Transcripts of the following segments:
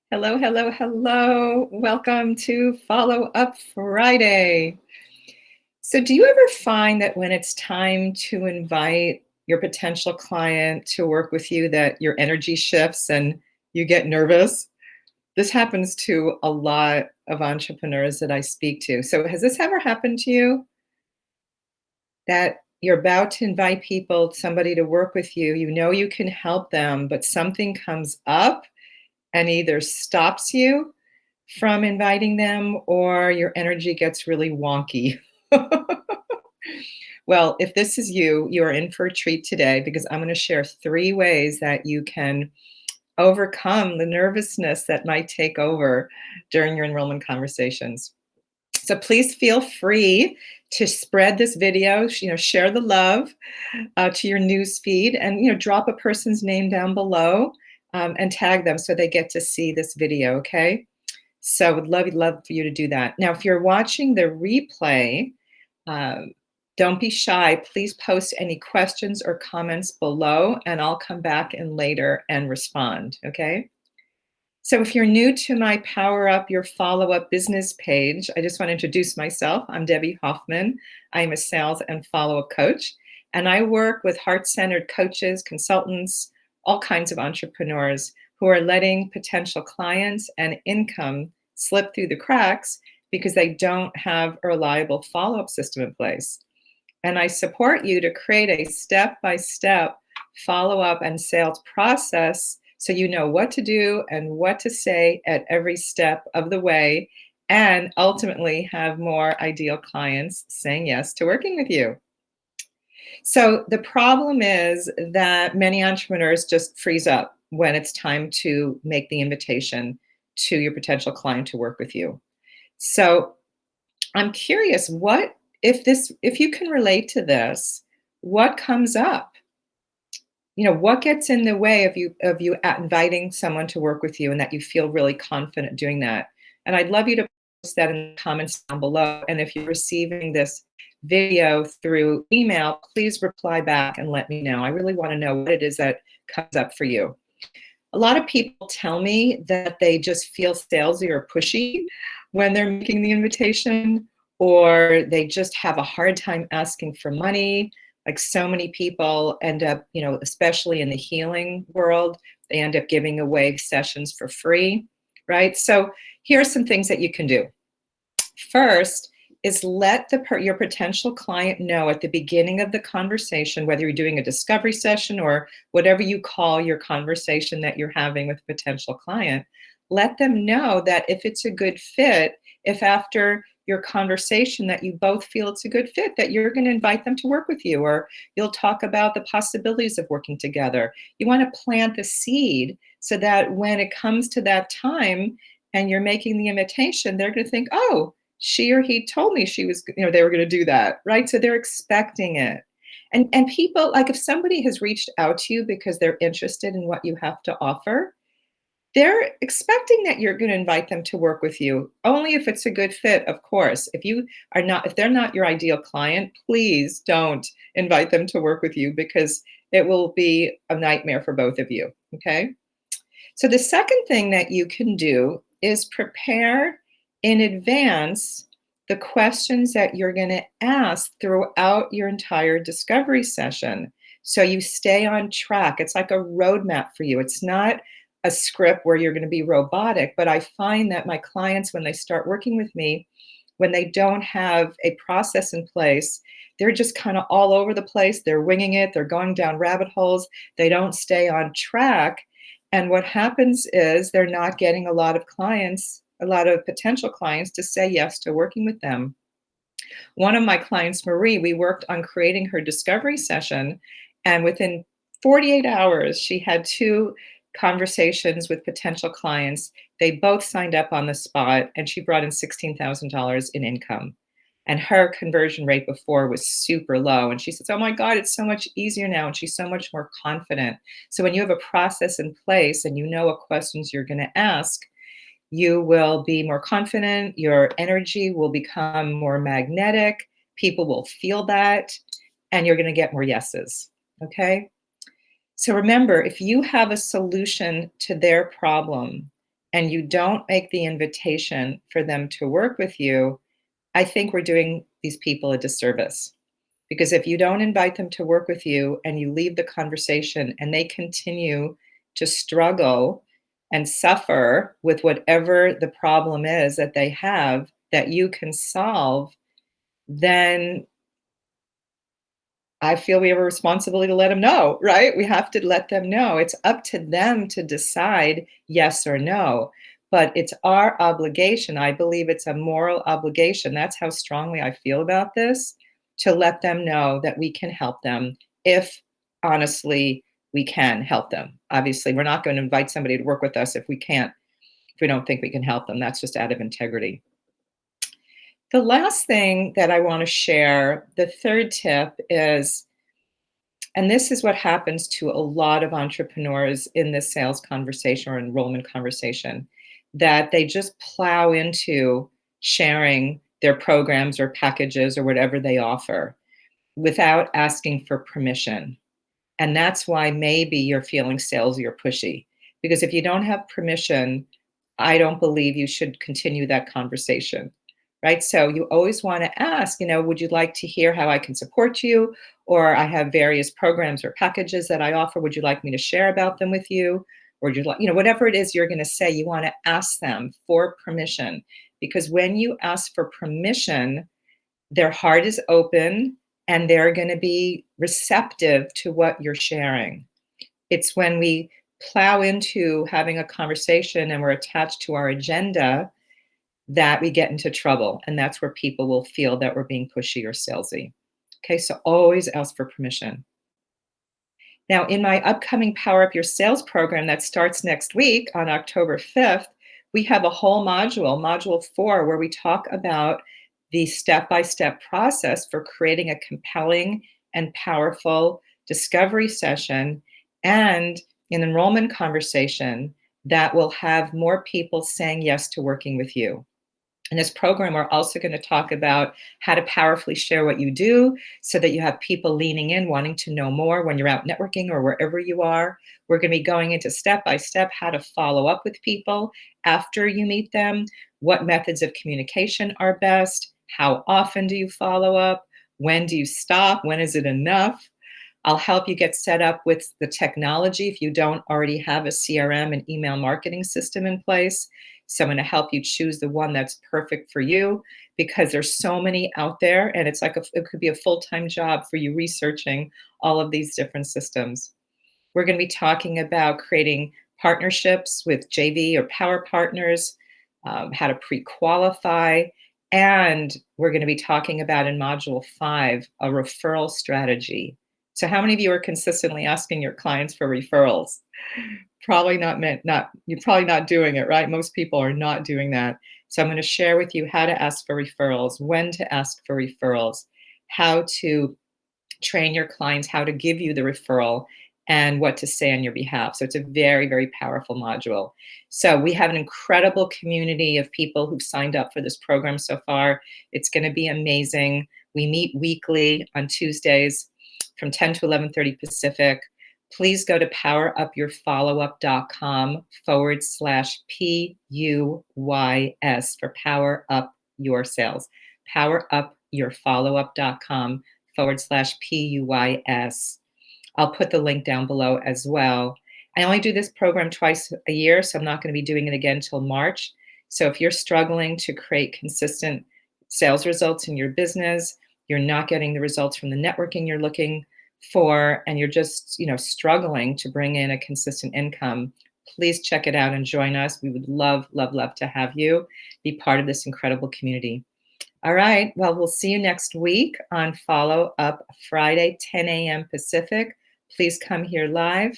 Hello, hello, hello. Welcome to Follow Up Friday. So, do you ever find that when it's time to invite your potential client to work with you, that your energy shifts and you get nervous? This happens to a lot of entrepreneurs that I speak to. So, has this ever happened to you that you're about to invite somebody to work with you? You know you can help them, but something comes up and either stops you from inviting them or your energy gets really wonky. Well, if this is you, you are in for a treat today because I'm going to share 3 ways that you can overcome the nervousness that might take over during your enrollment conversations. So please feel free to spread this video, share the love to your news feed and, drop a person's name down below and tag them so they get to see this video, okay? So would love for you to do that. Now, if you're watching the replay, um, don't be shy. Please post any questions or comments below, and I'll come back in later and respond. Okay. So if you're new to my Power Up Your Follow Up business page, I just want to introduce myself. I'm Debbie Hoffman. I'm a sales and follow up coach, and I work with heart centered coaches, consultants, all kinds of entrepreneurs who are letting potential clients and income slip through the cracks because they don't have a reliable follow up system in place. And I support you to create a step by step follow up and sales process so you know what to do and what to say at every step of the way, and ultimately have more ideal clients saying yes to working with you. So the problem is that many entrepreneurs just freeze up when it's time to make the invitation to your potential client to work with you. So I'm curious, if you can relate to this, what comes up? What gets in the way of you inviting someone to work with you and that you feel really confident doing that? And I'd love you to post that in the comments down below. And if you're receiving this video through email, please reply back and let me know. I really want to know what it is that comes up for you. A lot of people tell me that they just feel salesy or pushy when they're making the invitation, or they just have a hard time asking for money. Like so many people end up, especially in the healing world, they end up giving away sessions for free, right? So here are some things that you can do. First is let your potential client know at the beginning of the conversation, whether you're doing a discovery session or whatever you call your conversation that you're having with a potential client, let them know that if it's a good fit, if after your conversation that you both feel it's a good fit, that you're going to invite them to work with you, or you'll talk about the possibilities of working together. You want to plant the seed so that when it comes to that time and you're making the invitation, they're going to think, oh, she or he told me they were going to do that, right? So they're expecting it. And people, like if somebody has reached out to you because they're interested in what you have to offer, they're expecting that you're going to invite them to work with you, only if it's a good fit, of course. If they're not your ideal client, please don't invite them to work with you because it will be a nightmare for both of you. Okay. So the second thing that you can do is prepare in advance the questions that you're going to ask throughout your entire discovery session. So you stay on track. It's like a roadmap for you. It's not a script where you're going to be robotic, but I find that my clients, when they start working with me, when they don't have a process in place, they're just kind of all over the place. They're winging it. They're going down rabbit holes. They don't stay on track. And what happens is they're not getting a lot of potential clients to say yes to working with them. One of my clients, Marie, we worked on creating her discovery session, and within 48 hours, she had 2 conversations with potential clients. They both signed up on the spot, and she brought in $16,000 in income. And her conversion rate before was super low. And she says, oh my God, it's so much easier now. And she's so much more confident. So when you have a process in place and you know what questions you're going to ask, you will be more confident. Your energy will become more magnetic. People will feel that, and you're going to get more yeses. Okay. So remember, if you have a solution to their problem and you don't make the invitation for them to work with you, I think we're doing these people a disservice. Because if you don't invite them to work with you and you leave the conversation and they continue to struggle and suffer with whatever the problem is that they have that you can solve, then I feel we have a responsibility to let them know, right? We have to let them know. It's up to them to decide yes or no. But it's our obligation. I believe it's a moral obligation. That's how strongly I feel about this, to let them know that we can help them if honestly we can help them. Obviously, we're not going to invite somebody to work with us if we don't think we can help them. That's just out of integrity. The last thing that I want to share, the third tip is, and this is what happens to a lot of entrepreneurs in this sales conversation or enrollment conversation, that they just plow into sharing their programs or packages or whatever they offer without asking for permission. And that's why maybe you're feeling salesy or pushy. Because if you don't have permission, I don't believe you should continue that conversation. Right. So you always want to ask, would you like to hear how I can support you? Or I have various programs or packages that I offer. Would you like me to share about them with you? Or would you like, whatever it is you're going to say, you want to ask them for permission. Because when you ask for permission, their heart is open and they're going to be receptive to what you're sharing. It's when we plow into having a conversation and we're attached to our agenda that we get into trouble. And that's where people will feel that we're being pushy or salesy. Okay, so always ask for permission. Now, in my upcoming Power Up Your Sales program that starts next week on October 5th, we have a whole module 4, where we talk about the step-by-step process for creating a compelling and powerful discovery session and an enrollment conversation that will have more people saying yes to working with you. In this program, we're also going to talk about how to powerfully share what you do so that you have people leaning in, wanting to know more when you're out networking or wherever you are. We're going to be going into step by step how to follow up with people after you meet them, what methods of communication are best, how often do you follow up, when do you stop, when is it enough. I'll help you get set up with the technology if you don't already have a CRM and email marketing system in place. So I'm going to help you choose the one that's perfect for you, because there's so many out there and it's like it could be a full-time job for you researching all of these different systems. We're going to be talking about creating partnerships with JV or power partners, how to pre-qualify, and we're going to be talking about in module 5 a referral strategy. So how many of you are consistently asking your clients for referrals? Probably not you're probably not doing it, right? Most people are not doing that. So I'm going to share with you how to ask for referrals, when to ask for referrals, how to train your clients how to give you the referral, and what to say on your behalf. So it's a very, very powerful module. So we have an incredible community of people who've signed up for this program so far. It's going to be amazing. We meet weekly on Tuesdays from 10 to 11:30 Pacific. Please go to powerupyourfollowup.com/PUYS for Power Up Your Sales. Powerupyourfollowup.com/PUYS. I'll put the link down below as well. I only do this program twice a year, so I'm not going to be doing it again till March. So if you're struggling to create consistent sales results in your business, you're not getting the results from the networking you're looking for, and you're just, struggling to bring in a consistent income, please check it out and join us. We would love, love, love to have you be part of this incredible community. All right. Well, we'll see you next week on Follow Up Friday, 10 a.m. Pacific. Please come here live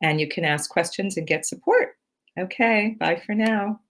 and you can ask questions and get support. Okay. Bye for now.